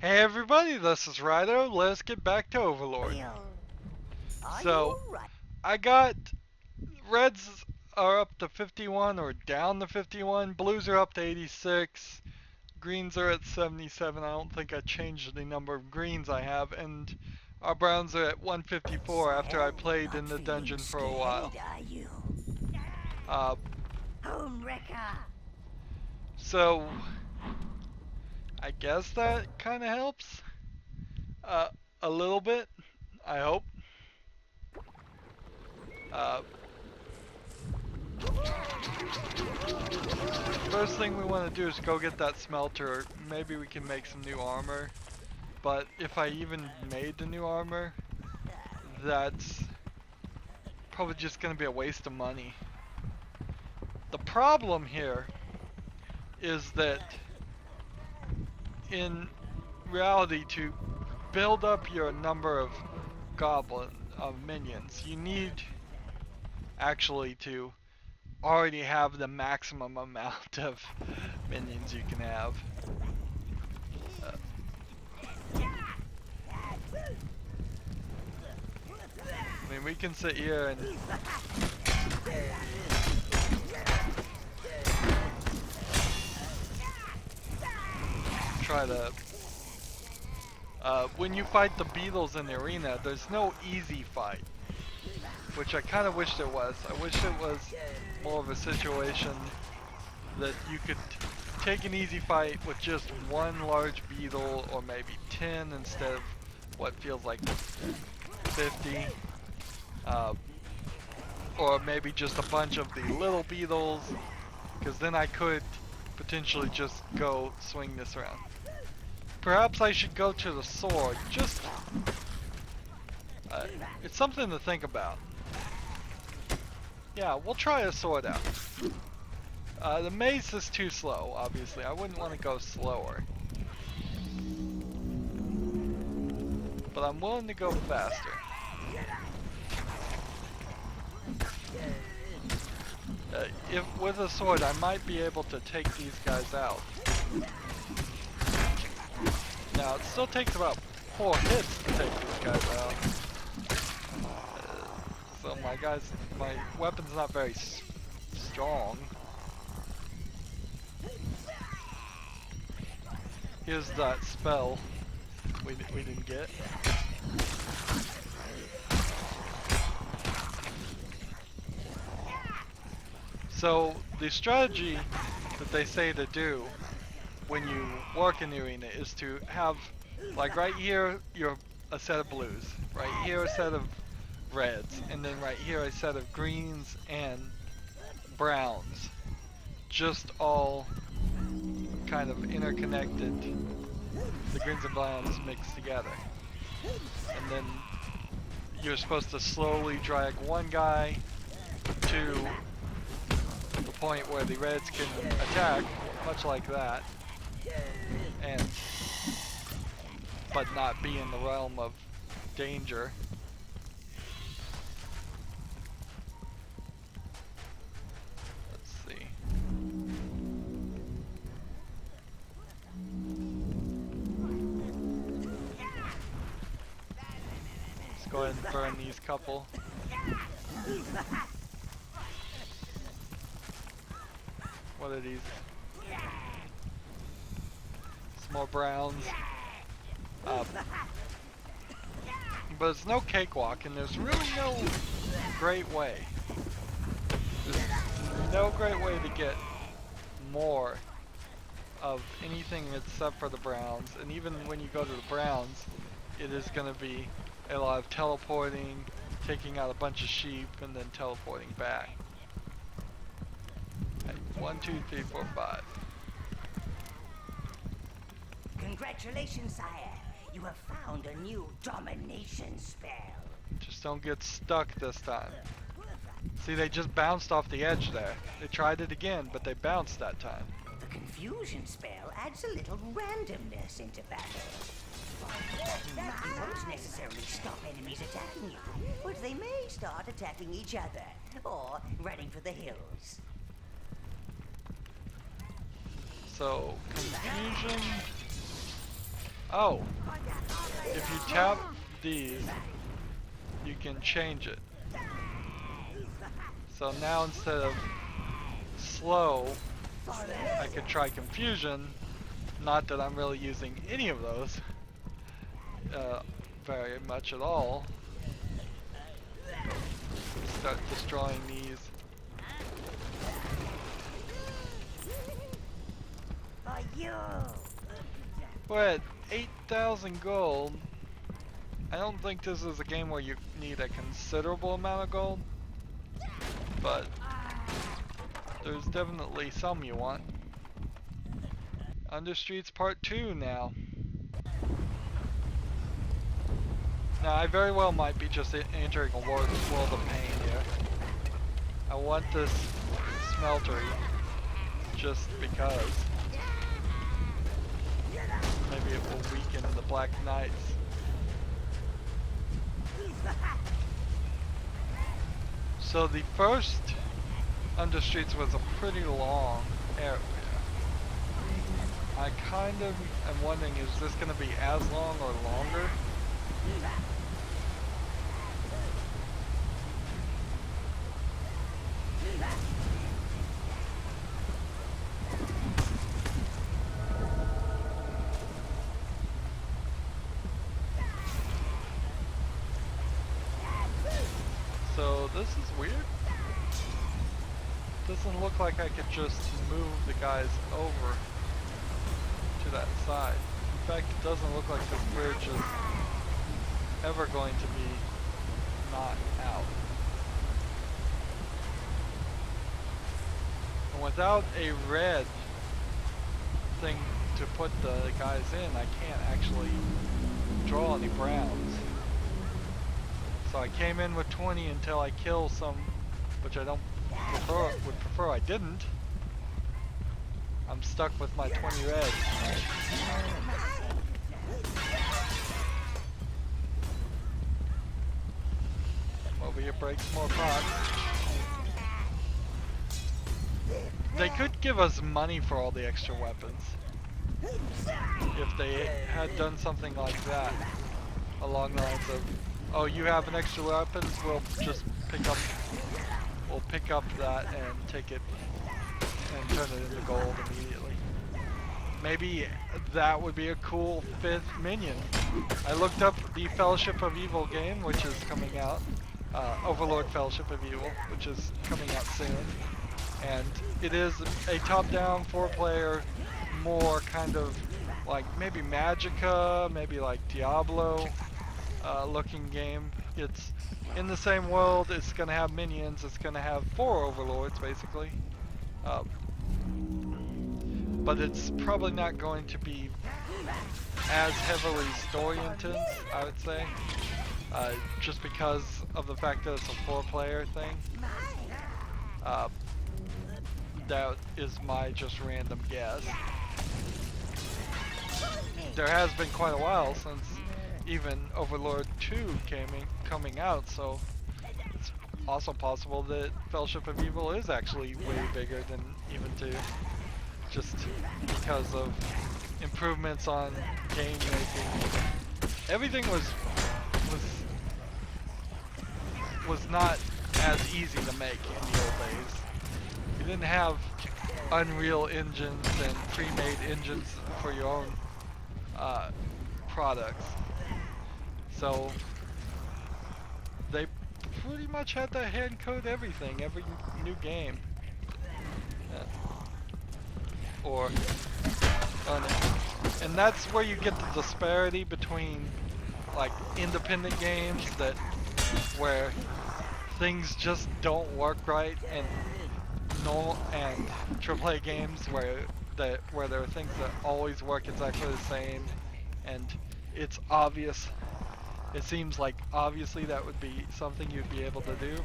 Hey everybody, this is Rydo. Let's get back to Overlord. So, I got reds are up to 51 or down to 51, blues are up to 86, greens are at 77. I don't think I changed the number of greens I have, and our browns are at 154 after I played in the dungeon for a while. Uh, so, I guess that kind of helps. Uh, a little bit, I hope. Uh, First thing we want to do is go get that smelter. Maybe we can make some new armor. But if I even made the new armor, that's probably just going to be a waste of money. The problem here is that in reality, to build up your number of minions, you need actually to already have the maximum amount of minions you can have. I mean, we can sit here and try to when you fight the beetles in the arena, there's no easy fight, which I kind of wish there was. I wish it was more of a situation that you could take an easy fight with just one large beetle, or maybe 10 instead of what feels like 50. Or maybe just a bunch of the little beetles, because then I could potentially just go swing this around. Perhaps I should go to the sword. Just it's something to think about. Yeah, we'll try a sword out. The mace is too slow, obviously. I wouldn't want to go slower. But I'm willing to go faster. If with a sword, I might be able to take these guys out. Now, it still takes about 4 hits to take these guys out. So my weapon's not very strong. Here's that spell we didn't get. So the strategy that they say to do when you work in the arena is to have, like right here, you're a set of blues, right here a set of reds, and then right here a set of greens and browns, just all kind of interconnected, the greens and browns mixed together. And then you're supposed to slowly drag one guy to the point where the reds can attack, much like that, but not be in the realm of danger. Let's see. Let's go ahead and burn these couple. What are these? Some more browns. But it's no cakewalk, and there's really no great way. There's no great way to get more of anything except for the browns. And even when you go to the browns, it is going to be a lot of teleporting, taking out a bunch of sheep, and then teleporting back. 1, 2, 3, 4, 5. Congratulations, sire. You have found a new domination spell. Just don't get stuck this time. See, they just bounced off the edge there. They tried it again, but they bounced that time. The confusion spell adds a little randomness into battle. It won't necessarily stop enemies attacking you, but they may start attacking each other, or running for the hills. So, confusion. Oh, if you tap these, you can change it. So now instead of slow, I could try confusion. Not that I'm really using any of those very much at all. Start destroying these. For you. We're at 8,000 gold. I don't think this is a game where you need a considerable amount of gold, but there's definitely some you want. Understreets Part 2 now. Now I very well might be just entering a world of pain here. I want this smeltery just because. Maybe it will weaken the Black Knights. So the first Understreets was a pretty long area. I kind of am wondering, is this going to be as long or longer? So this is weird. Doesn't look like I could just move the guys over to that side. In fact, it doesn't look like this bridge is ever going to be knocked out. And without a red thing to put the guys in, I can't actually draw any browns. So I came in with 20 until I kill some, which I don't would prefer I didn't. I'm stuck with my 20 red. Over here breaks more pots. They could give us money for all the extra weapons. If they had done something like that. Along the lines of, oh, you have an extra weapons, we'll just pick up that and take it and turn it into gold immediately. Maybe that would be a cool 5th minion. I looked up the Fellowship of Evil game, which is coming out. Overlord Fellowship of Evil, which is coming out soon. And it is a top-down 4-player, more kind of like maybe Magica, maybe like Diablo looking game. It's in the same world, it's going to have minions, it's going to have 4 overlords basically. But it's probably not going to be as heavily story intense, I would say. Just because of the fact that it's a 4-player thing. That is my just random guess. There has been quite a while since even Overlord 2 coming out, so it's also possible that Fellowship of Evil is actually way bigger than even 2, just because of improvements on game making. Everything was not as easy to make in the old days. You didn't have Unreal engines and pre-made engines for your own products. So they pretty much had to hand code everything, every new game. And that's where you get the disparity between like independent games where things just don't work right, and AAA games where there are things that always work exactly the same, and it's obvious. It seems like obviously that would be something you'd be able to do.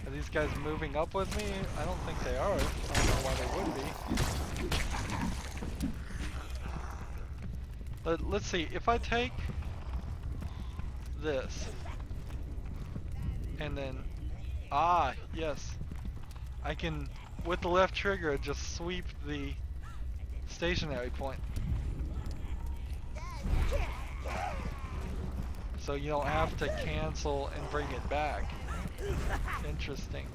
Are these guys moving up with me? I don't think they are. I don't know why they would be. But let's see, if I take this and then yes, I can with the left trigger just sweep the stationary point. So you don't have to cancel and bring it back. Interesting.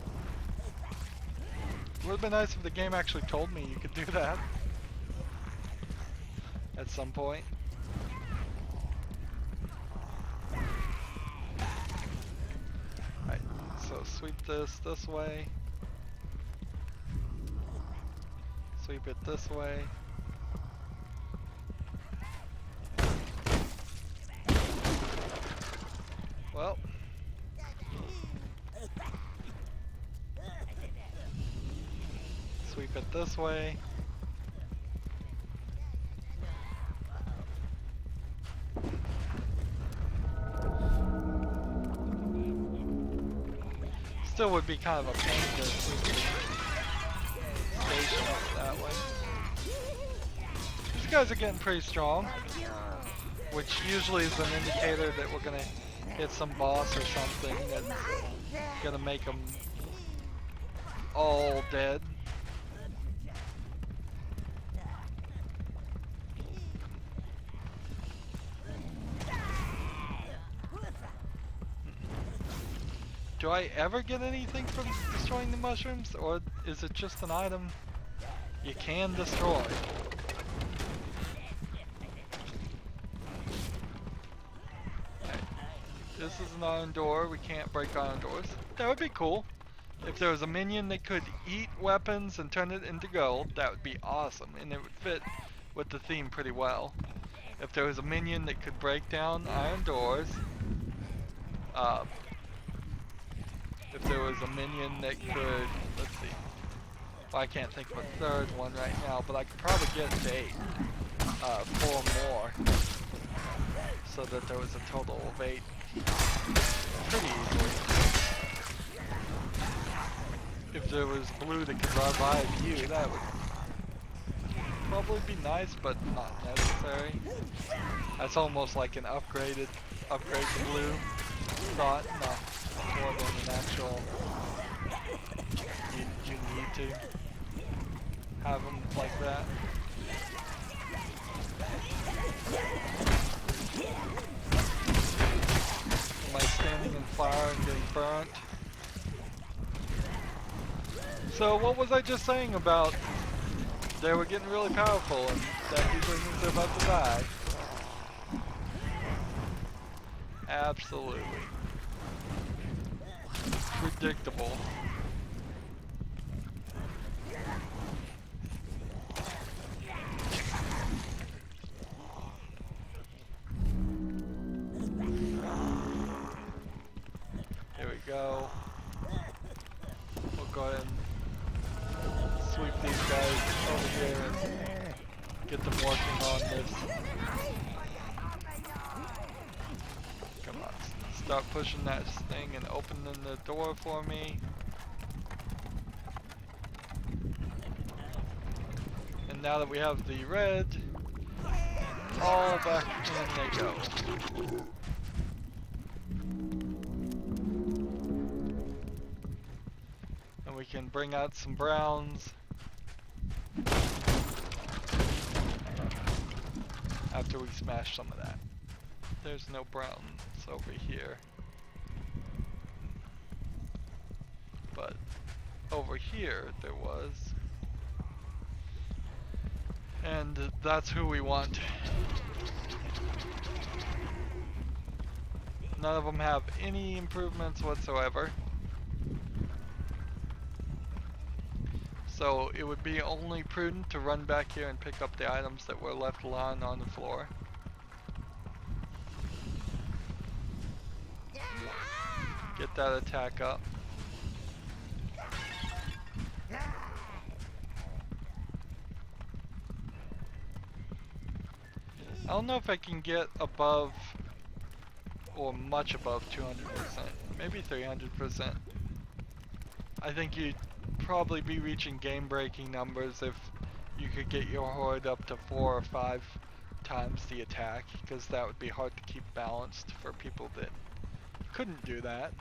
Would have been nice if the game actually told me you could do that at some point. Alright, so sweep this way. Sweep it this way. Well. Sweep it this way. Still would be kind of a pain to sweep the station up that way. These guys are getting pretty strong, which usually is an indicator that we're gonna hit some boss or something that's gonna make them all dead. Do I ever get anything from destroying the mushrooms, or is it just an item you can destroy? Okay. This is an iron door. We can't break iron doors. That would be cool. If there was a minion that could eat weapons and turn it into gold, that would be awesome, and it would fit with the theme pretty well. If there was a minion that could break down iron doors, if there was a minion that could, let's see, well, I can't think of a third one right now, but I could probably get to 8, 4 more, so that there was a total of 8, pretty easily. If there was blue that could revive you, that would probably be nice, but not necessary. That's almost like an upgrade to blue thought, not more than an actual, you need to have them like that. Am I standing in fire and getting burnt? So what was I just saying about they were getting really powerful and that usually means they're about to die? Absolutely. Predictable. Here we go. We'll go ahead and sweep these guys over here and get them working on this. Come on, start pushing that thing and opening the door for me. And now that we have the red, all back in they go. And we can bring out some browns after we smash some of that. There's no browns over here, but over here there was, and that's who we want. None of them have any improvements whatsoever, so it would be only prudent to run back here and pick up the items that were left lying on the floor. Get that attack up. I don't know if I can get above or much above 200%, maybe 300%. I think you'd probably be reaching game-breaking numbers if you could get your horde up to 4 or 5 times the attack, because that would be hard to keep balanced for people that couldn't do that.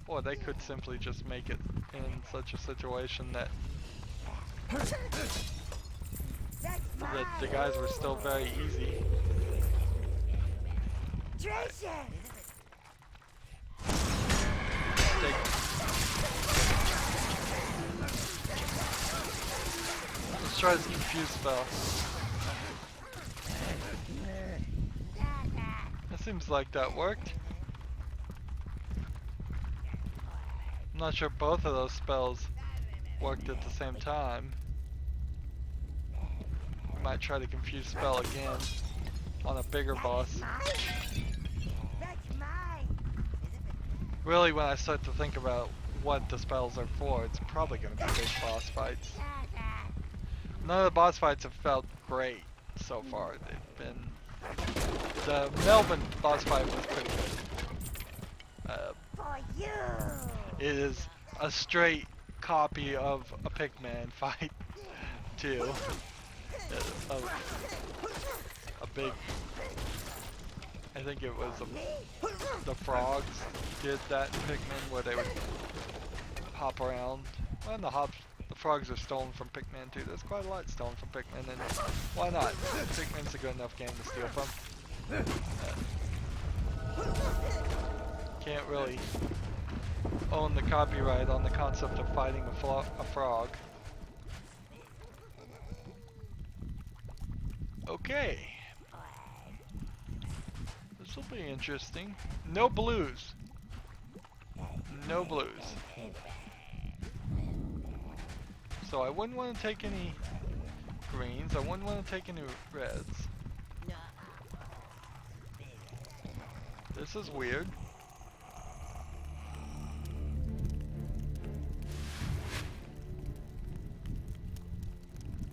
Or they could simply just make it in such a situation that the guys were still very easy. Treasure! Let's try this confuse spell. It seems like that worked. I'm not sure both of those spells worked at the same time. We might try to confuse spell again on a bigger boss. That's mine! Really, when I start to think about what the spells are for, it's probably going to be big boss fights. None of the boss fights have felt great so far. They've been... The Melbourne boss fight was pretty good. For you! It is a straight copy of a Pikmin fight, too. A big... I think it was the frogs did that in Pikmin where they would hop around. Well, the frogs are stolen from Pikmin too. There's quite a lot stolen from Pikmin, and why not? Pikmin's a good enough game to steal from. Can't really own the copyright on the concept of fighting a frog. Okay. This will be interesting. No blues. No blues. So I wouldn't want to take any greens. I wouldn't want to take any reds. This is weird.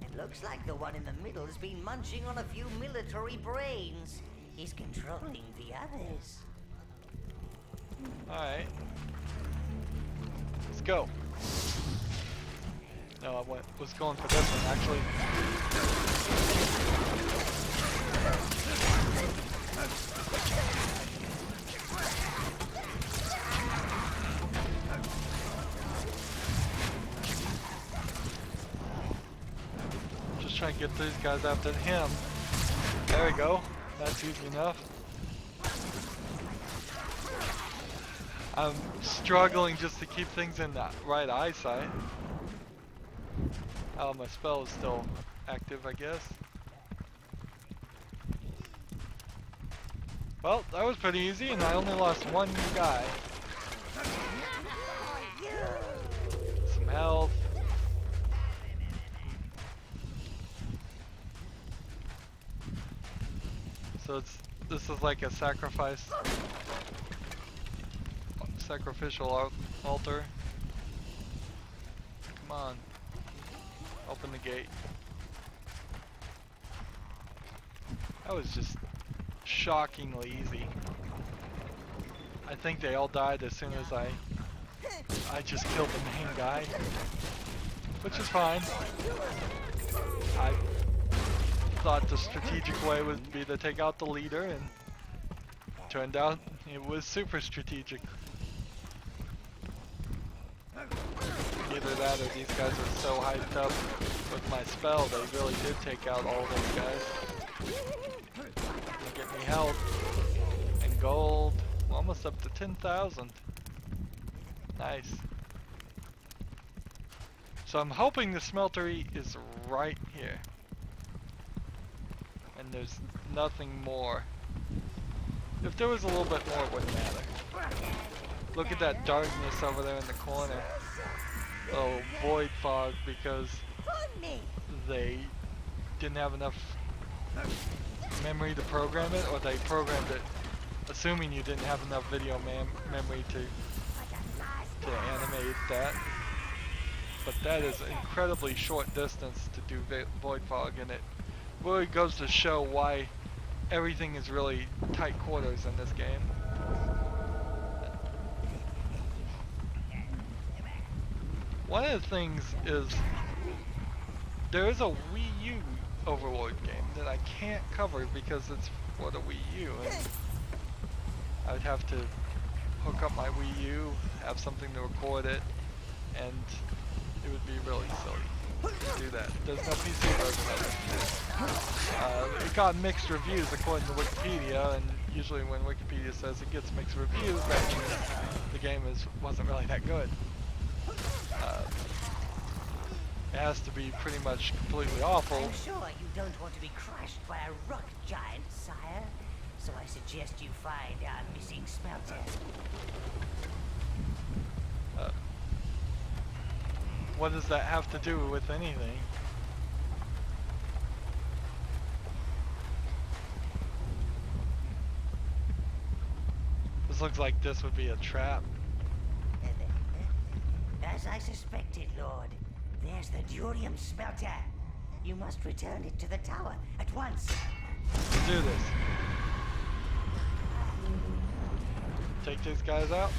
It looks like the one in the middle has been munching on a few military brains. He's controlling the others. Alright. Let's go. No, I was going for this one actually. Just trying to get these guys after him. There we go. That's easy enough. I'm struggling just to keep things in the right eyesight. Oh, my spell is still active, I guess. Well, that was pretty easy, and I only lost one guy. Some health. So this is like a sacrificial altar. Come on. Open the gate. That was just shockingly easy. I think they all died as soon as I just killed the main guy, which is fine. I thought the strategic way would be to take out the leader, and turned out it was super strategic. Either that or these guys are so hyped up with my spell, they really did take out all those guys. Get me health and gold. Almost up to 10,000. Nice. So I'm hoping the smeltery is right here. And there's nothing more. If there was a little bit more, it wouldn't matter. Look at that darkness over there in the corner. Oh, void fog, because they didn't have enough memory to program it, or they programmed it assuming you didn't have enough video memory to animate that. But that is incredibly short distance to do void fog, and it really goes to show why everything is really tight quarters in this game. One of the things is there is a Wii U Overlord game that I can't cover because it's for the Wii U, and I would have to hook up my Wii U, have something to record it, and it would be really silly to do do that. There's no PC version of it. It got mixed reviews according to Wikipedia, and usually when Wikipedia says it gets mixed reviews, that means the game wasn't really that good. It has to be pretty much completely awful. I'm sure you don't want to be crushed by a rock giant, sire. So I suggest you find our missing smelter. What does that have to do with anything? This looks like this would be a trap. As I suspected, Lord, there's the durium smelter. You must return it to the tower at once. Let's do this. Take these guys out.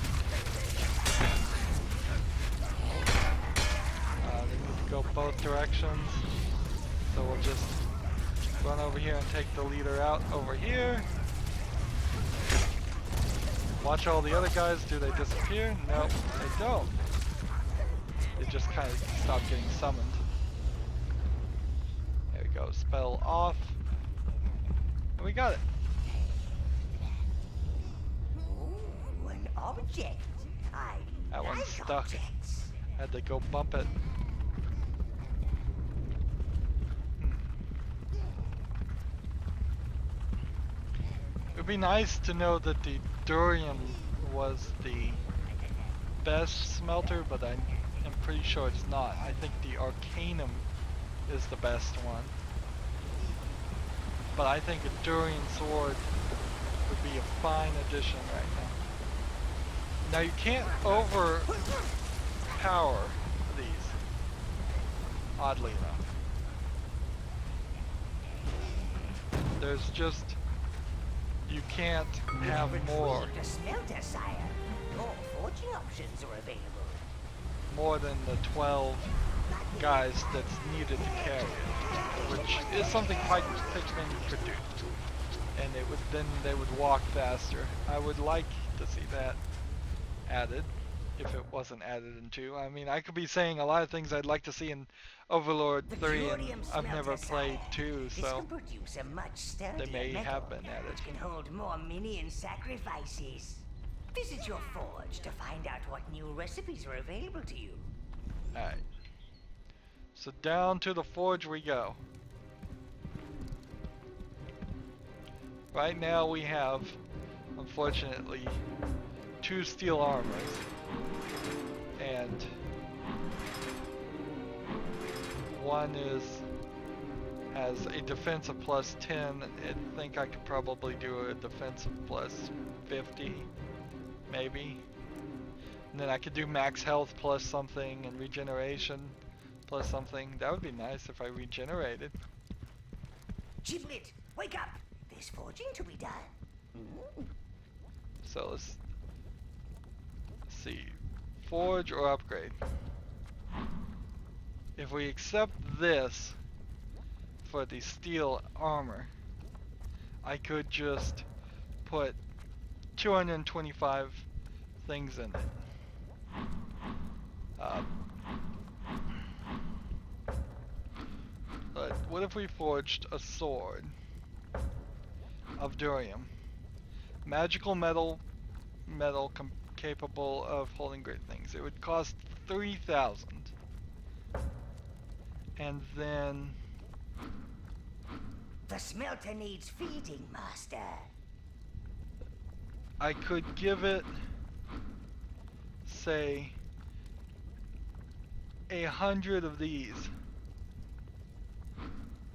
They need to go both directions. So we'll just run over here and take the leader out over here. Watch all the other guys. Do they disappear? Nope, they don't. They just kind of stop getting summoned. There we go. Spell off. And we got it. Ooh, an object. I That like one's stuck. objects. Had to go bump it. It would be nice to know that the durium was the best smelter, but I'm pretty sure it's not. I think the arcanum is the best one. But I think a durian sword would be a fine addition right now. Now you can't overpower these, oddly enough. There's just, you can't have more. Retrieved a smelter, sire. More forging options are available. More than the 12 guys that's needed to carry it, which is something Pikmin could do. And they would walk faster. I would like to see that added, if it wasn't added in 2. I mean, I could be saying a lot of things I'd like to see in Overlord 3, and I've never played 2, so they may have been added. Which can hold more minion sacrifices. Visit your forge to find out what new recipes are available to you. Alright. So down to the forge we go. Right now we have, unfortunately, 2 steel armors. And one has a defense of plus 10. I think I could probably do a defense of plus 50. Maybe. And then I could do max health plus something and regeneration plus something. That would be nice if I regenerated. Giblet, wake up! There's forging to be done. So let's see. Forge or upgrade. If we accept this for the steel armor, I could just put 225 things in it. But what if we forged a sword of durium? Magical metal capable of holding great things. It would cost 3,000. And then the smelter needs feeding, master. I could give it, say, 100 of these.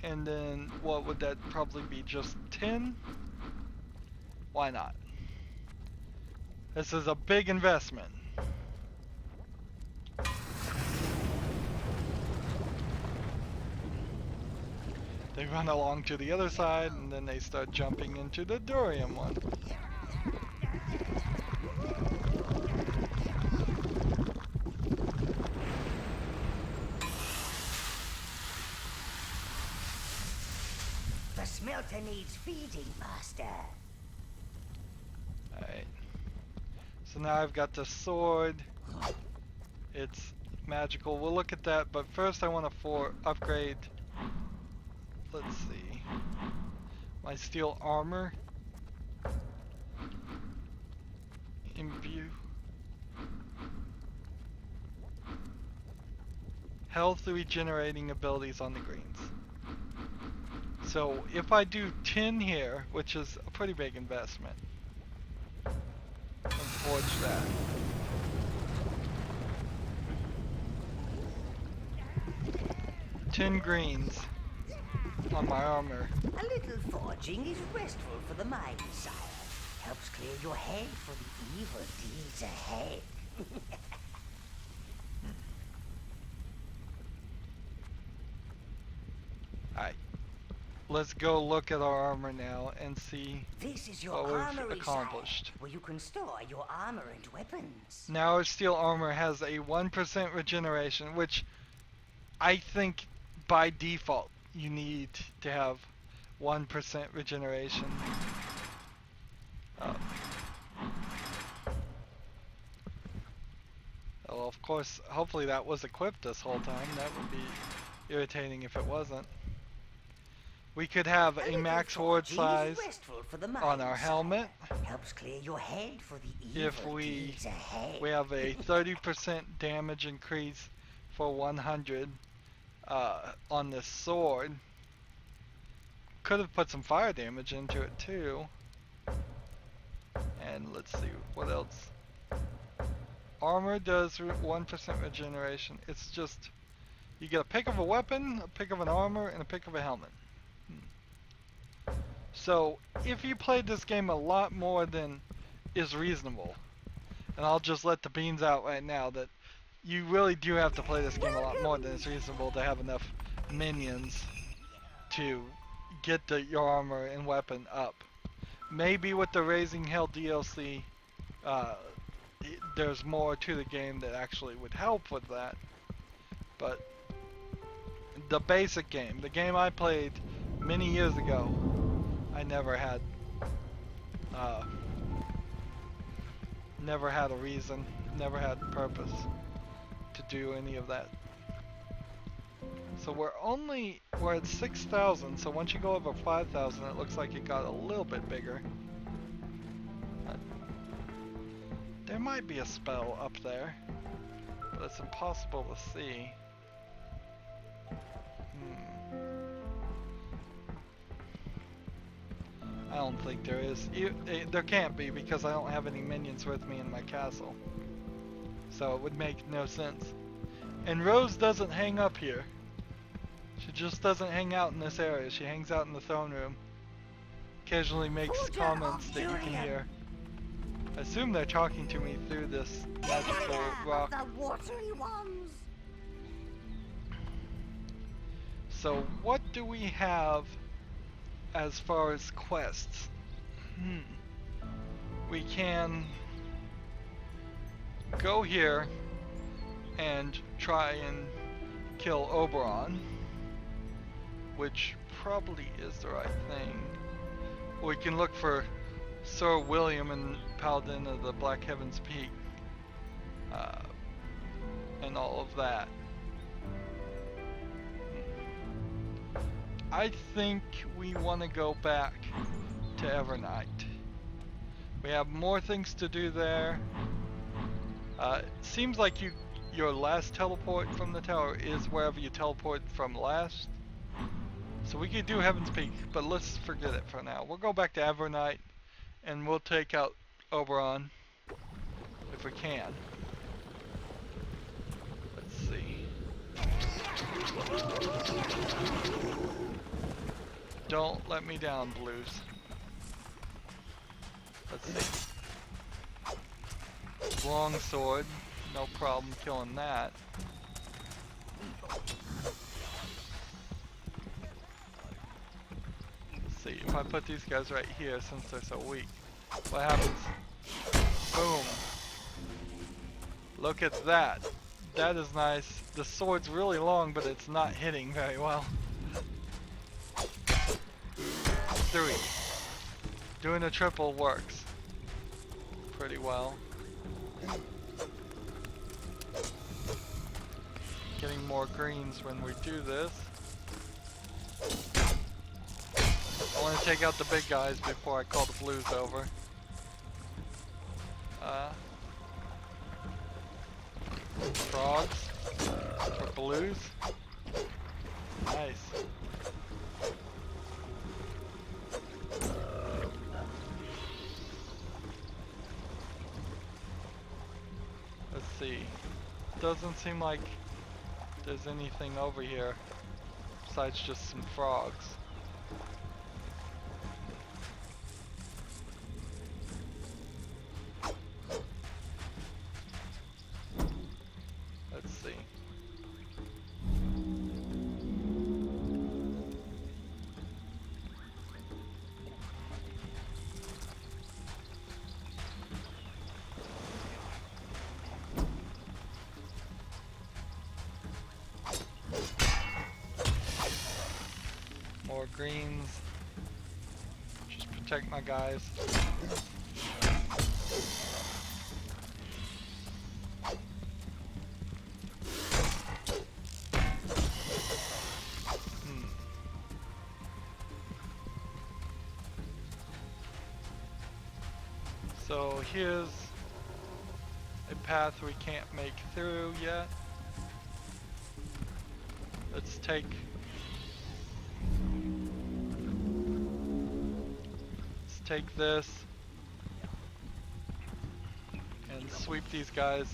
And then what would that probably be? Just 10? Why not? This is a big investment. They run along to the other side and then they start jumping into the durium one. The smelter needs feeding, master. Alright. So now I've got the sword. It's magical. We'll look at that, but first I want to upgrade. Let's see. My steel armor. Imbue. Health regenerating abilities on the greens. So if I do 10 here, which is a pretty big investment, and forge that. $10 greens on my armor. A little forging is restful for the mind, sire. Helps clear your head for the evil deeds ahead. Alright. Let's go look at our armor now and see This is your what we've armory, accomplished. sire, where you can store your armor and weapons. Now our steel armor has a 1% regeneration, which I think by default you need to have 1% regeneration. Well, of course, hopefully that was equipped this whole time. That would be irritating if it wasn't. We could have a max horde size on our helmet. Helps clear your head for the If evil deeds ahead. we have a 30% damage increase for 100 on this sword. Could have put some fire damage into it too. And let's see what else. Armor does 1% regeneration. It's just you get a pick of a weapon, a pick of an armor, and a pick of a helmet. So if you played this game a lot more than is reasonable, and I'll just let the beans out right now that you really do have to play this game a lot more than is reasonable to have enough minions to get your armor and weapon up. Maybe with the Raising Hell DLC, there's more to the game that actually would help with that. But the basic game, the game I played many years ago, I never had a reason, never had purpose to do any of that. So we're at 6,000, so once you go over 5,000 it looks like it got a little bit bigger. There might be a spell up there, but it's impossible to see. I don't think there is. There can't be because I don't have any minions with me in my castle. So it would make no sense. And Rose doesn't hang up here. She just doesn't hang out in this area. She hangs out in the throne room. Occasionally makes comments that you can hear. I assume they're talking to me through this magical rock. The watery ones. So what do we have as far as quests? We can go here and try and kill Oberon, which probably is the right thing. We can look for Sir William and Paladin of the Black Heavens Peak, and all of that. I think we want to go back to Evernight. We have more things to do there. It seems like your last teleport from the tower is wherever you teleport from last. So we could do Heaven's Peak, but let's forget it for now. We'll go back to Evernight and we'll take out Oberon if we can. Let's see. Don't let me down, Blues. Let's see. Long sword, no problem killing that. Let's see, if I put these guys right here since they're so weak, what happens? Boom. Look at that. That is nice. The sword's really long, but it's not hitting very well. 3. Doing a triple works pretty well. getting more greens when we do this. I want to take out the big guys before I call the blues over. Frogs for blues. Nice. Let's see. Doesn't seem like there's anything over here besides just some frogs. Let's see. More greens. Just protect my guys. So here's a path we can't make through yet. Let's take this and sweep these guys.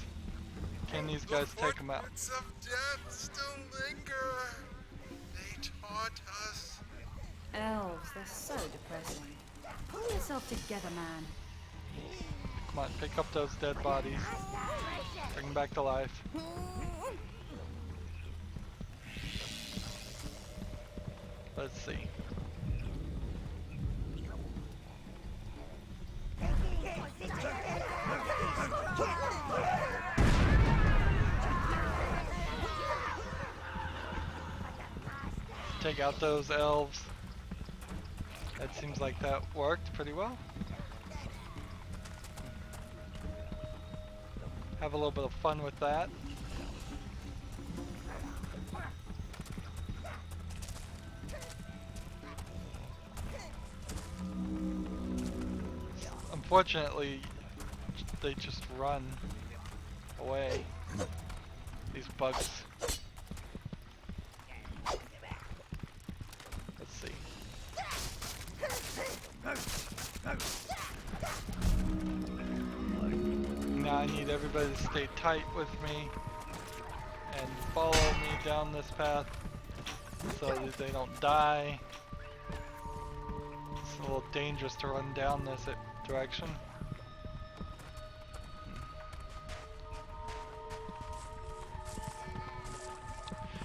Can these guys take them out? Footprints of death still linger. They taught us. Elves, they're so depressing. Pull yourself together, man. Come on, pick up those dead bodies. Bring them back to life. Let's see. Take out those elves. That seems like that worked pretty well. Have a little bit of fun with that. Unfortunately, they just run away. These bugs. Let's see. Now I need everybody to stay tight with me and follow me down this path so that they don't die. It's a little dangerous to run down this direction.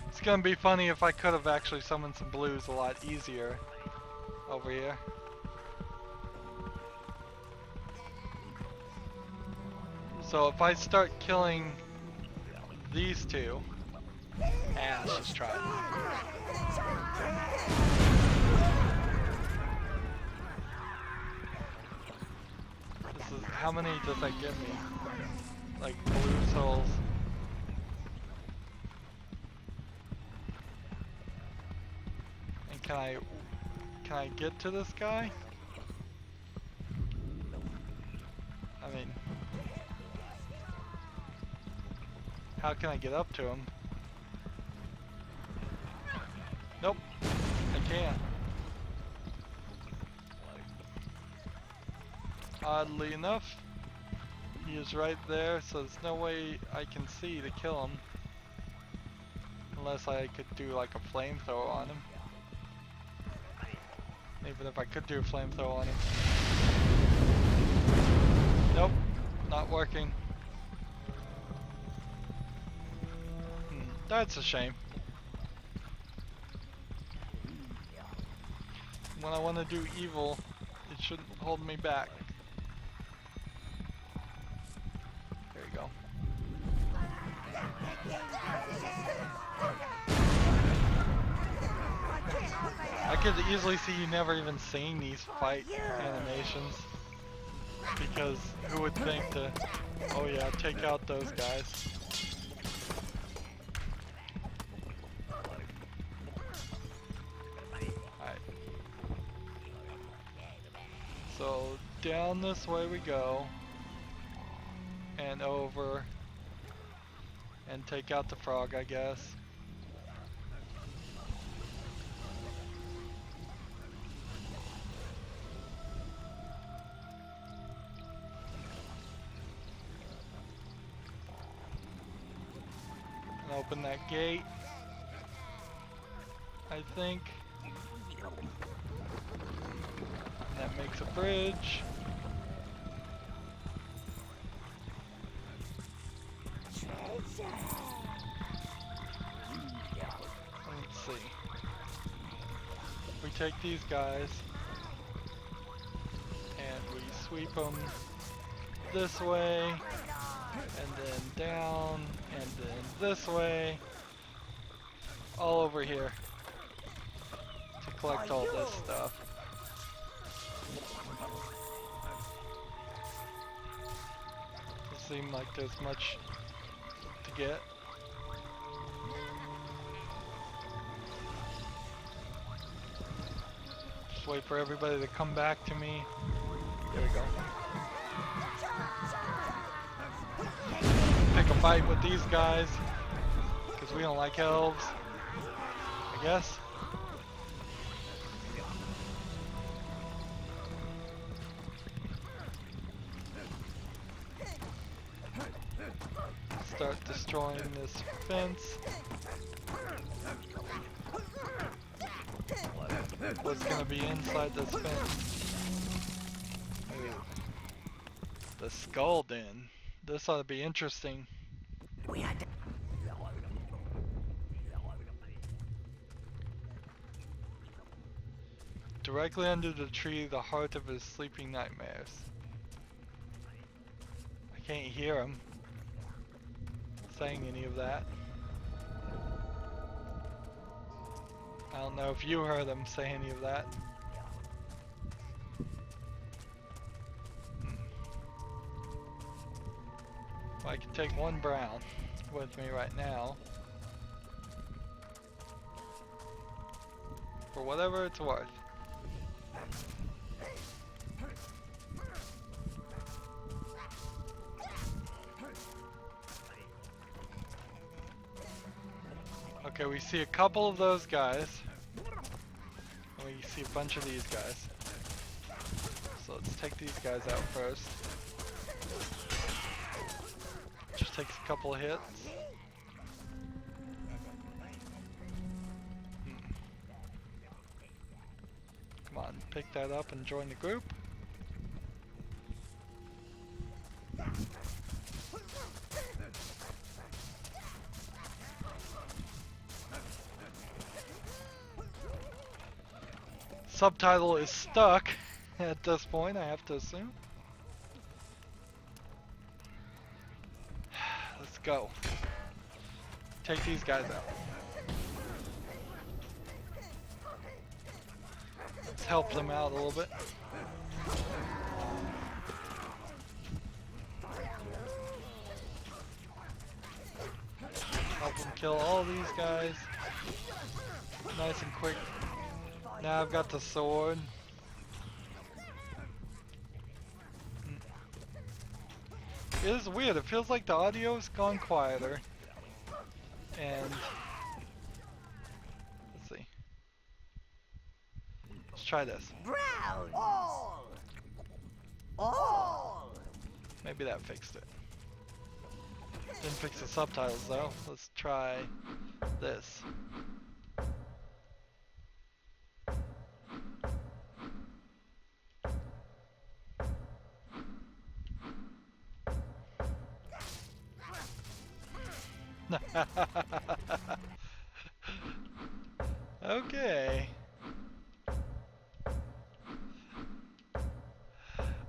It's gonna be funny if I could have actually summoned some blues a lot easier over here. So if I start killing these two, let's just try it. This is, how many does that give me? Like blue souls. And can I get to this guy? I mean, how can I get up to him? Nope, I can't. Oddly enough, he is right there, so there's no way I can see to kill him. Unless I could do like a flamethrower on him. Even if I could do a flamethrower on him. Nope, not working. That's a shame. When I want to do evil, it shouldn't hold me back. There you go. I could easily see you never even seeing these fight animations. Because who would think to, oh yeah, take out those guys. So down this way we go, and over, and take out the frog, I guess. And open that gate, I think. And that makes a bridge. Let's see. We take these guys and we sweep them this way, and then down, and then this way, all over here to collect all this stuff. Doesn't seem like there's much to get. Just wait for everybody to come back to me. There we go. Pick a fight with these guys, because we don't like elves, I guess. Start destroying this fence. What's gonna be inside this fence? Ooh. The skull den. This ought to be interesting. We had to. Directly under the tree, the heart of his sleeping nightmares. I can't hear him saying any of that. I don't know if you heard him say any of that. Well, I can take one brown with me right now. For whatever it's worth. Okay, we see a couple of those guys. And we see a bunch of these guys. So let's take these guys out first. Just takes a couple of hits. Come on, pick that up and join the group. Subtitle is stuck at this point, I have to assume. Let's go. Take these guys out. Let's help them out a little bit. Help them kill all these guys. Nice and quick. Now I've got the sword. It is weird, it feels like the audio's gone quieter. And let's see. Let's try this. Brown! All! Maybe that fixed it. Didn't fix the subtitles though. Let's try this. Okay.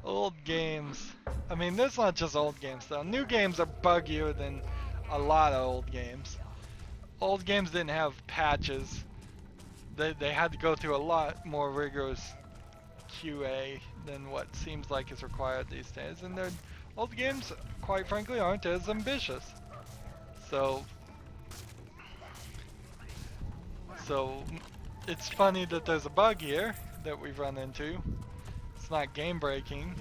Old games. I mean, there's not just old games though. New games are buggier than a lot of old games. Old games didn't have patches. They had to go through a lot more rigorous QA than what seems like is required these days. And their old games, quite frankly, aren't as ambitious. So it's funny that there's a bug here that we've run into. It's not game breaking.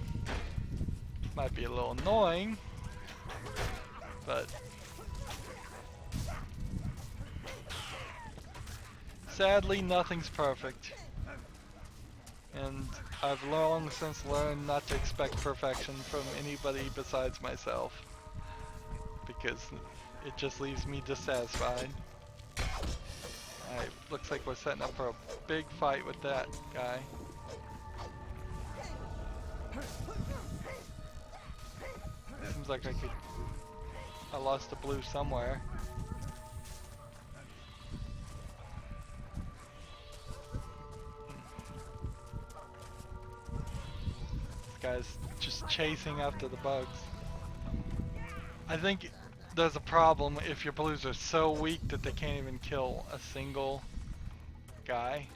Might be a little annoying, but sadly nothing's perfect. And I've long since learned not to expect perfection from anybody besides myself, because it just leaves me dissatisfied. Alright, looks like we're setting up for a big fight with that guy. Seems like I lost a blue somewhere. This guy's just chasing after the bugs. I think there's a problem if your blues are so weak that they can't even kill a single guy.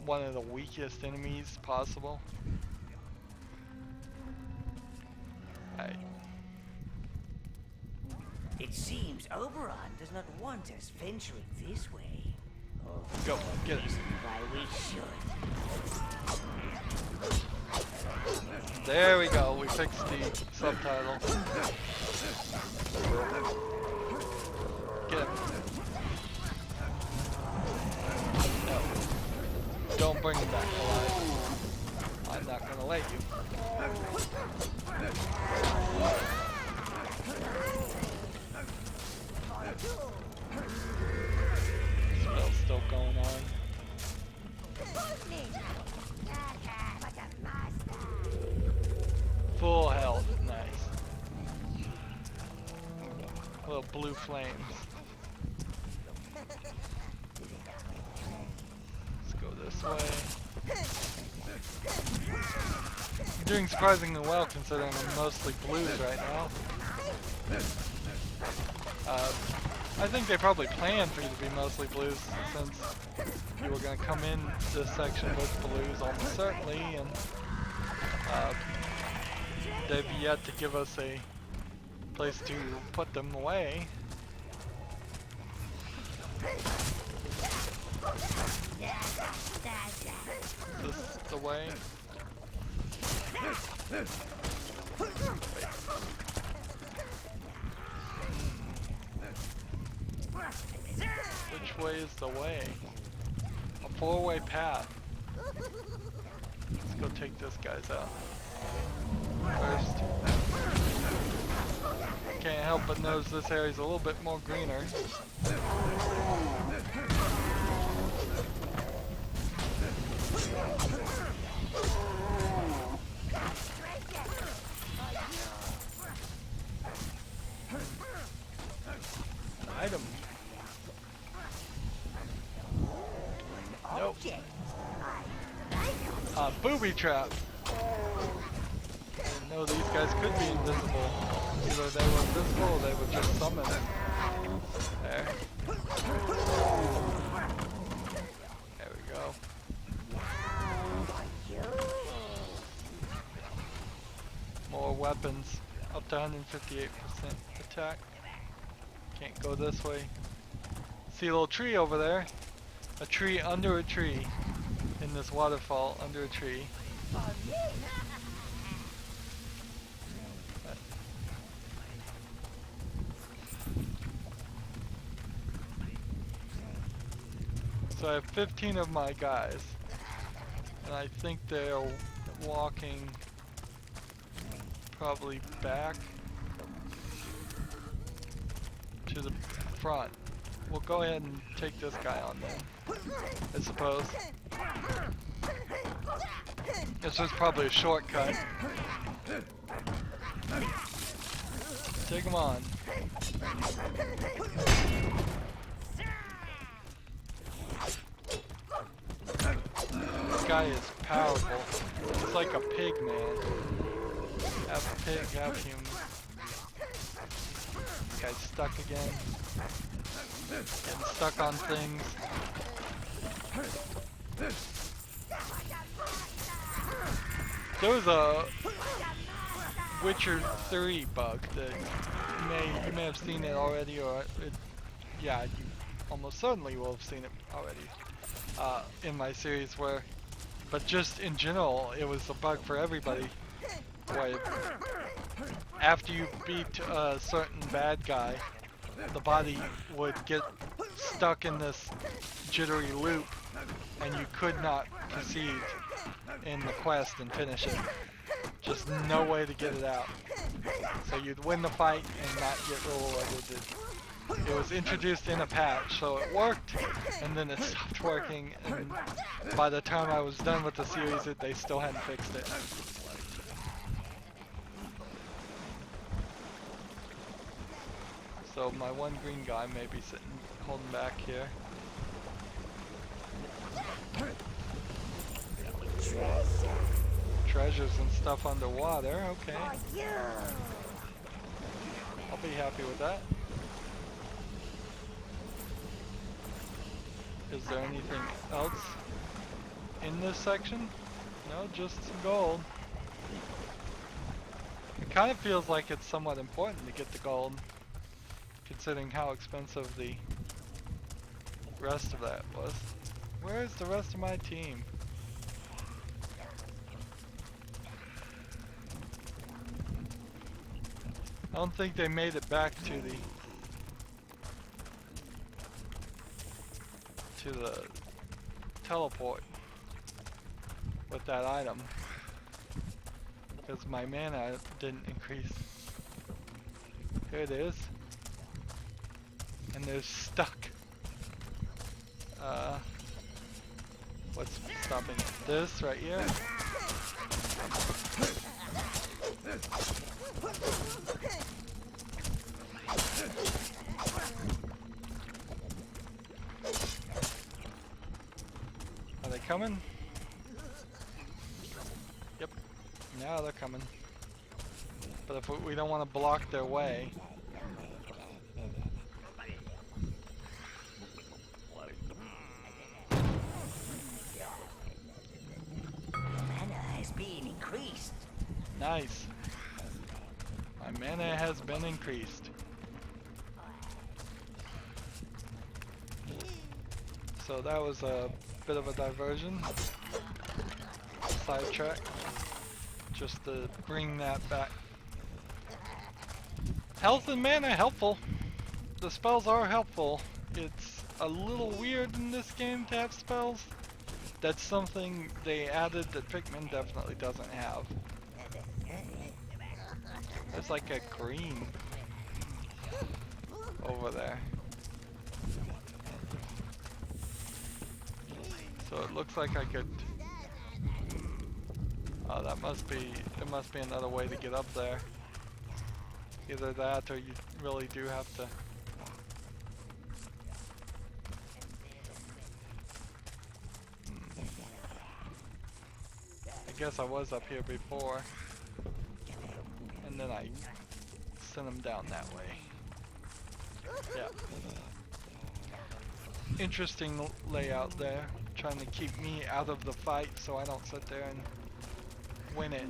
One of the weakest enemies possible. Right. It seems Oberon does not want us venturing this way. Oh, Go, get it. isn't why we should. There we go, we fixed the subtitle. Get him. No. Don't bring him back alive. I'm not gonna let you. Spell's still going on. Full health, nice. Little blue flames. Let's go this way. I'm doing surprisingly well considering I'm mostly blues right now. I think they probably planned for you to be mostly blues since you were going to come in this section with blues almost certainly, and they've yet to give us a place to put them away. Is this the way? Which way is the way? A four-way path. Let's go take this guy's out first. Can't help but notice this area's a little bit more greener. Item. Nope. Booby trap. Didn't know these guys could be invisible. Either they were invisible or they were just summoned. There. There we go. More weapons. Up to 158% attack. Can't go this way. See a little tree over there? A tree under a tree. In this waterfall, under a tree. So I have 15 of my guys. And I think they're walking probably back to the front. We'll go ahead and take this guy on then, I suppose. This was probably a shortcut. Take him on. This guy is powerful. He's like a pig, man. Half pig, half human. This guy's stuck again. Getting stuck on things. There was a Witcher 3 bug that you may have seen it already, or yeah, you almost certainly will have seen it already in my series, where But just in general, it was a bug for everybody. Where after you beat a certain bad guy, the body would get stuck in this jittery loop, and you could not proceed in the quest and finish it. Just no way to get it out. So you'd win the fight and not get rewarded. It was introduced in a patch, so it worked, and then it stopped working, and by the time I was done with the series, they still hadn't fixed it. So my one green guy may be sitting, holding back here. Treasures and stuff underwater, okay. I'll be happy with that. Is there anything else in this section? No, just some gold. It kind of feels like it's somewhat important to get the gold, considering how expensive the rest of that was. Where's the rest of my team? I don't think they made it back to the teleport with that item, because my mana didn't increase. Here it is, and they're stuck. What's stopping it? This right here. Are they coming? Yep. Now they're coming. But if we don't want to block their way, Mana has been increased. nice. My mana has been increased. So that was a bit of a diversion, sidetrack, just to bring that back. Health and mana helpful. The spells are helpful. It's a little weird in this game to have spells. That's something they added that Pikmin definitely doesn't have. There's like a green over there. So it looks like I could. Oh, that must be. There must be another way to get up there. Either that, or you really do have to. I guess I was up here before, and then I sent them down that way. Yeah. Interesting layout there. Trying to keep me out of the fight so I don't sit there and win it.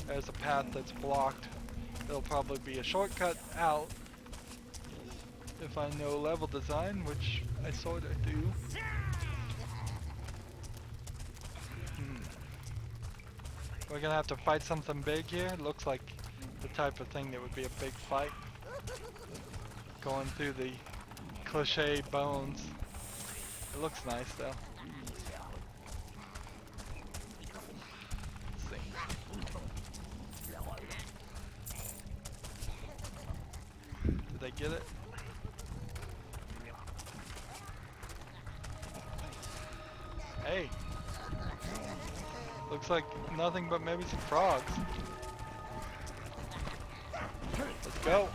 There's a path that's blocked. It'll probably be a shortcut out if I know level design, which I sort of do. We're gonna have to fight something big here. Looks like the type of thing that would be a big fight. Going through the cliche bones. It looks nice though. Let's see. Did they get it? Hey. Looks like nothing but maybe some frogs. Let's go.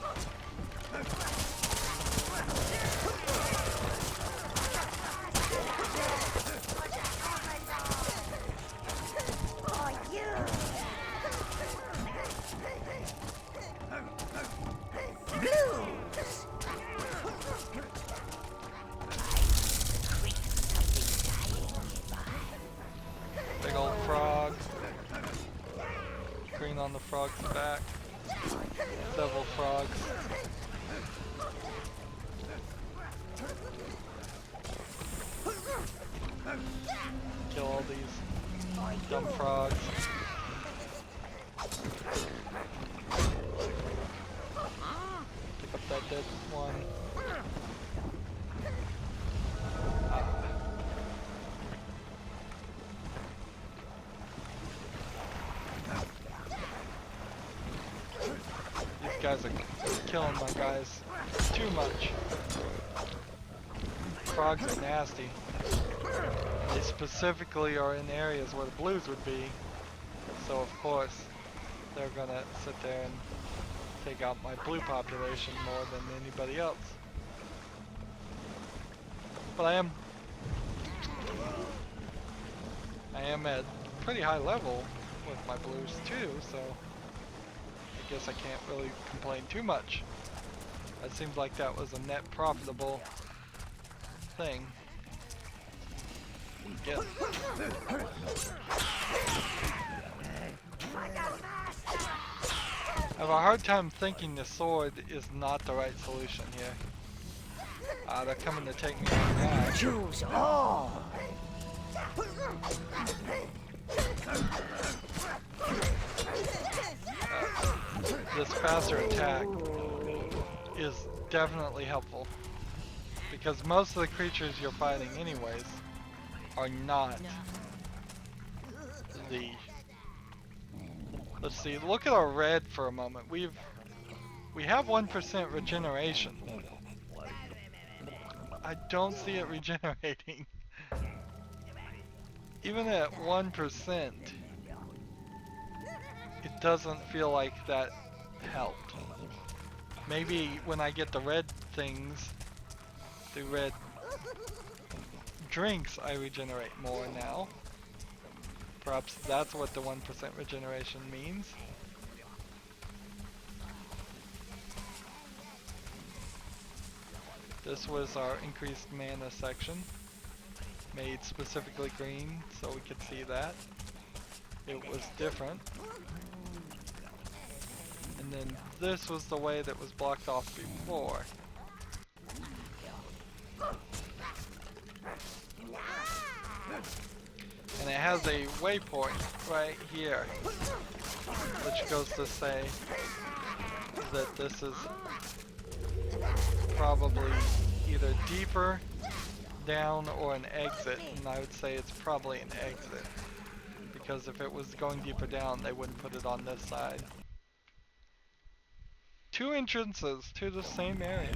Big old frog. Green on the frog's back. Several frogs. Kill these dumb frogs. Pick up that dead one. These guys are killing my guys too much. Frogs are nasty. They specifically are in areas where the blues would be. So of course, they're gonna sit there and take out my blue population more than anybody else. But I am at pretty high level with my blues too, so I guess I can't really complain too much. It seems like that was a net profitable thing. Get. I have a hard time thinking the sword is not the right solution here. They're coming to take me on now. Choose all. This faster attack is definitely helpful because most of the creatures you're fighting anyways are not the... Let's see, look at our red for a moment. We have 1% regeneration. I don't see it regenerating. Even at 1%, it doesn't feel like that helped. Maybe when I get the red things, the red drinks, I regenerate more now. Perhaps that's what the 1% regeneration means. This was our increased mana section, made specifically green so we could see that. It was different. And then this was the way that was blocked off before. And it has a waypoint right here, which goes to say that this is probably either deeper down or an exit, and I would say it's probably an exit, because if it was going deeper down they wouldn't put it on this side. Two entrances to the same area.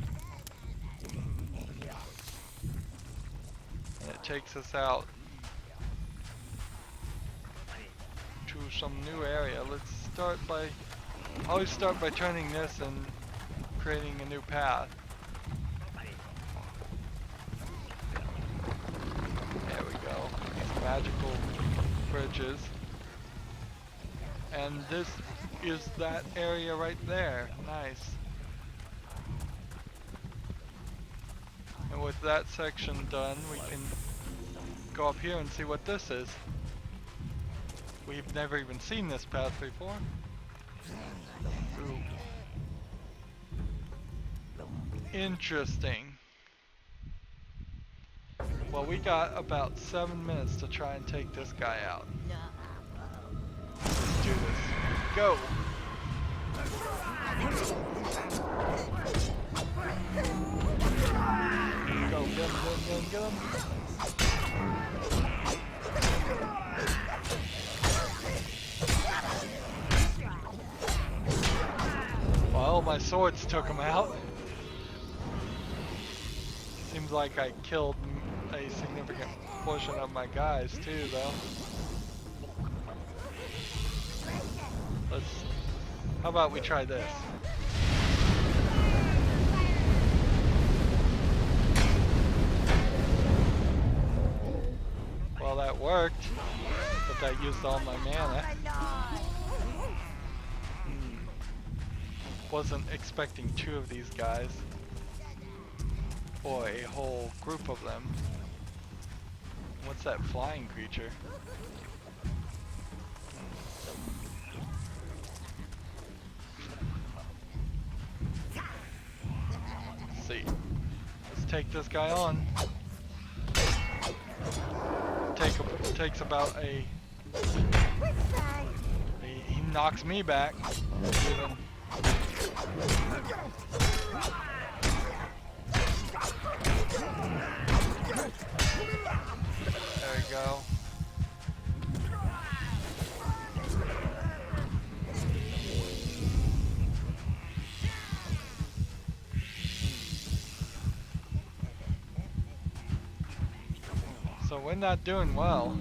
And it takes us out to some new area. Let's start by, always start by turning this and creating a new path. There we go. These magical bridges. And this is that area right there. Nice. And with that section done, we can go up here and see what this is. We've never even seen this path before. Ooh. Interesting. Well, we got about 7 minutes to try and take this guy out. Let's do this. Go! Go, get him, get him. Well, my swords took him out. Seems like I killed a significant portion of my guys too, though. How about we try this? Well, that worked, but that used all my mana. Wasn't expecting two of these guys, or a whole group of them. What's that flying creature? Let's see. Let's take this guy on. takes about a... He knocks me back. Even. There we go. So we're not doing well.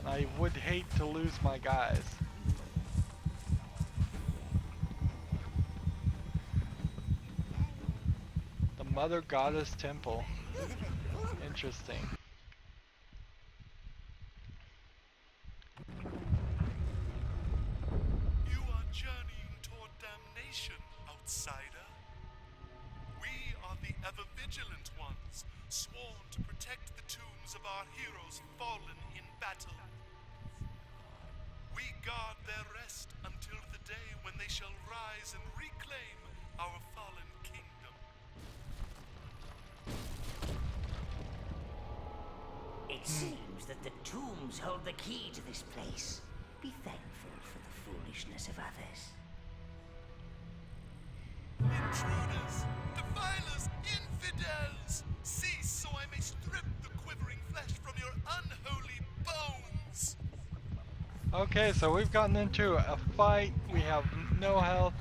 I would hate to lose my guys. The Mother Goddess Temple. Interesting. You are journeying toward damnation, outsider. We are the ever-vigilant ones, sworn to protect the tombs of our heroes fallen in battle. We guard their rest until the day when they shall rise and reclaim our fallen kingdom. It seems that the tombs hold the key to this place. Be thankful for the foolishness of others. Intruders, defilers, infidels! Cease so I may strip the quivering flesh from your unholy bones! Okay, so we've gotten into a fight. We have no health,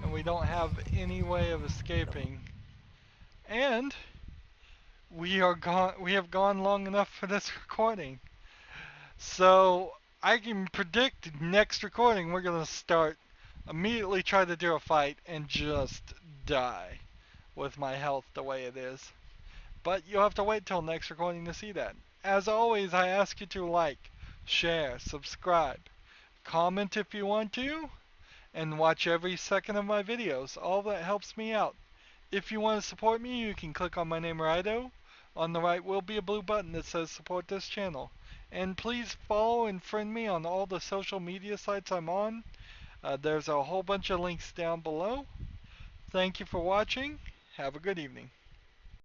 and we don't have any way of escaping. And we have gone long enough for this recording. So I can predict next recording we're gonna start immediately try to do a fight and just die with my health the way it is. But you'll have to wait till next recording to see that. As always, I ask you to like, share, subscribe, comment if you want to, and watch every second of my videos. All that helps me out. If you want to support me, you can click on my name, Rydo. On the right will be a blue button that says support this channel. And please follow and friend me on all the social media sites I'm on. There's a whole bunch of links down below. Thank you for watching. Have a good evening.